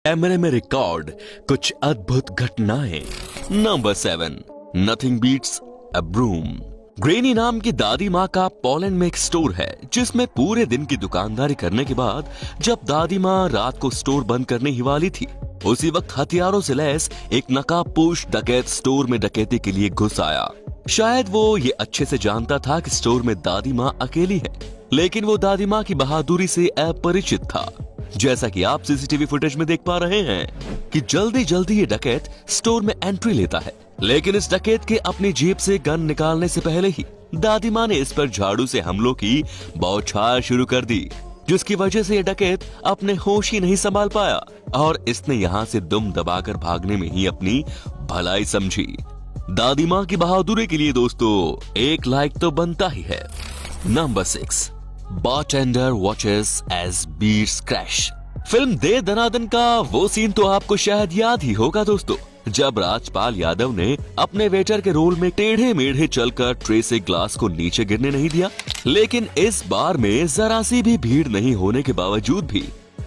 कैमरे में रिकॉर्ड कुछ अद्भुत घटनाएं। Number 7, nothing beats a broom. Granny नाम की दादी माँ का पोलैंड में एक स्टोर है जिसमें पूरे दिन की दुकानदारी करने के बाद जब दादी माँ रात को स्टोर बंद करने ही वाली थी, उसी वक्त हथियारों से लैस एक नकाबपोश डकैत स्टोर में डकैती के लिए घुस आया। शायद वो ये अच्छे से जानता था कि स्टोर में दादी माँ अकेली है, लेकिन वो दादी माँ की बहादुरी से अपरिचित था। जैसा कि आप सीसीटीवी फुटेज में देख पा रहे हैं कि जल्दी जल्दी ये डकैत स्टोर में एंट्री लेता है, लेकिन इस डकैत के अपनी जेब से गन निकालने से पहले ही दादी माँ ने इस पर झाड़ू से हमलों की बौछार शुरू कर दी, जिसकी वजह से ये डकैत अपने होश ही नहीं संभाल पाया और इसने यहाँ से दुम दबाकर भागने में ही अपनी भलाई समझी। दादी माँ की बहादुरी के लिए दोस्तों एक लाइक तो बनता ही है। Number 6, bartender watches as beats crash. Film De Danadan का वो सीन तो आपको शायद याद ही होगा दोस्तों, जब राजपाल यादव ने अपने वेटर के रोल में टेढ़े मेढ़े चलकर ट्रे से ग्लास को नीचे गिरने नहीं दिया। लेकिन इस बार में जरा सी भी भीड़ नहीं होने के बावजूद भी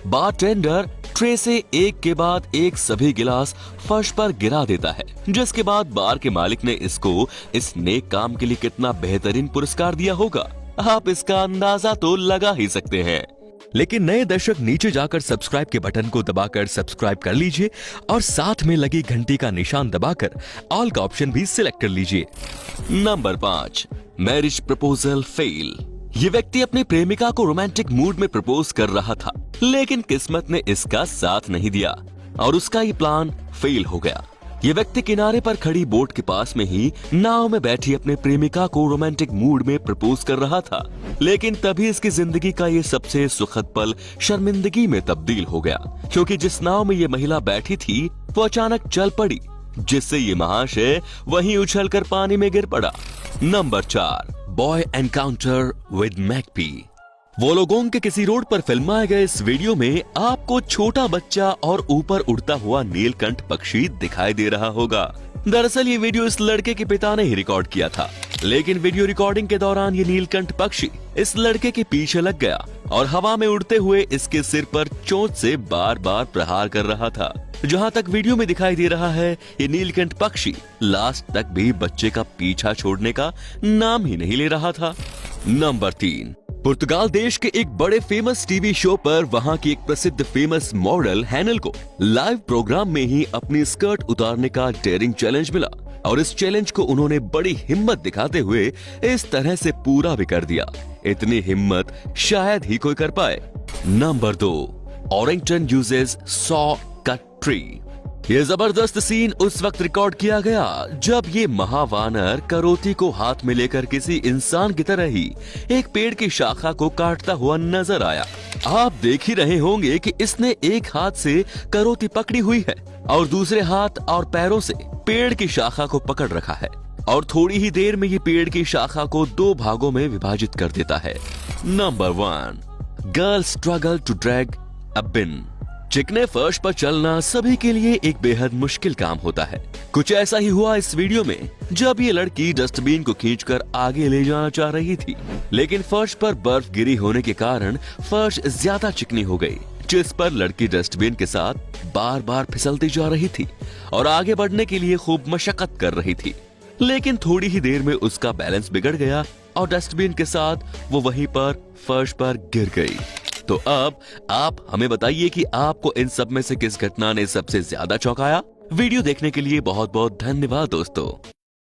बारटेंडर ट्रे से एक के बाद एक सभी गिलास फर्श पर गिरा देता है, जिसके बाद बार के मालिक ने इसको इस नेक काम के लिए कितना बेहतरीन पुरस्कार दिया होगा, आप इसका अंदाजा तो लगा ही सकते हैं। लेकिन नए दर्शक नीचे जाकर सब्सक्राइब के बटन को दबाकर सब्सक्राइब कर लीजिए और साथ में लगी घंटी का निशान दबाकर ऑल का ऑप्शन भी सिलेक्ट कर लीजिए। Number 5, marriage proposal fail. ये व्यक्ति अपनी प्रेमिका को रोमांटिक मूड में प्रपोज कर रहा था, लेकिन किस्मत ने इसका साथ नहीं दिया और उसका ये प्लान फेल हो गया। ये व्यक्ति किनारे पर खड़ी बोट के पास में ही नाव में बैठी अपने प्रेमिका को रोमांटिक मूड में प्रपोज कर रहा था, लेकिन तभी इसकी जिंदगी का ये सबसे सुखद पल शर्मिंदगी में तब्दील हो गया, क्योंकि जिस नाव में ये महिला बैठी थी वो अचानक चल पड़ी, जिससे ये महाशय वहीं उछलकर पानी में गिर पड़ा। Number 4, boy encounter with magpie. वो लोगों के किसी रोड पर फिल्माए गए इस वीडियो में आपको छोटा बच्चा और ऊपर उड़ता हुआ नीलकंठ पक्षी दिखाई दे रहा होगा। दरअसल ये वीडियो इस लड़के के पिता ने ही रिकॉर्ड किया था, लेकिन वीडियो रिकॉर्डिंग के दौरान ये नीलकंठ पक्षी इस लड़के के पीछे लग गया और हवा में उड़ते हुए इसके सिर पर चोंच से बार बार प्रहार कर रहा था। जहाँ तक वीडियो में दिखाई दे रहा है, ये नीलकंठ पक्षी लास्ट तक भी बच्चे का पीछा छोड़ने का नाम ही नहीं ले रहा था। नंबर 3, पुर्तगाल देश के एक बड़े फेमस टीवी शो पर वहां की एक प्रसिद्ध फेमस मॉडल हैनल को लाइव प्रोग्राम में ही अपनी स्कर्ट उतारने का डेयरिंग चैलेंज मिला और इस चैलेंज को उन्होंने बड़ी हिम्मत दिखाते हुए इस तरह से पूरा भी कर दिया। इतनी हिम्मत शायद ही कोई कर पाए। Number 2, orangutan uses saw cut tree. ये जबरदस्त सीन उस वक्त रिकॉर्ड किया गया जब ये महावानर करोती को हाथ में लेकर किसी इंसान की तरह ही एक पेड़ की शाखा को काटता हुआ नजर आया। आप देख ही रहे होंगे कि इसने एक हाथ से करोती पकड़ी हुई है और दूसरे हाथ और पैरों से पेड़ की शाखा को पकड़ रखा है और थोड़ी ही देर में ये पेड़ की शाखा को 2 भागों में विभाजित कर देता है। Number 1, girl struggle to drag a bin. चिकने फर्श पर चलना सभी के लिए एक बेहद मुश्किल काम होता है। कुछ ऐसा ही हुआ इस वीडियो में जब ये लड़की डस्टबिन को खींचकर आगे ले जाना चाह रही थी, लेकिन फर्श पर बर्फ गिरी होने के कारण फर्श ज्यादा चिकनी हो गई, जिस पर लड़की डस्टबिन के साथ बार बार फिसलती जा रही थी और आगे बढ़ने के लिए खूब मशक्कत कर रही थी। लेकिन थोड़ी ही देर में उसका बैलेंस बिगड़ गया और डस्टबिन के साथ वो वहीं पर फर्श पर गिर गई। तो अब आप हमें बताइए कि आपको इन सब में से किस घटना ने सबसे ज्यादा चौंकाया। वीडियो देखने के लिए बहुत बहुत धन्यवाद दोस्तों।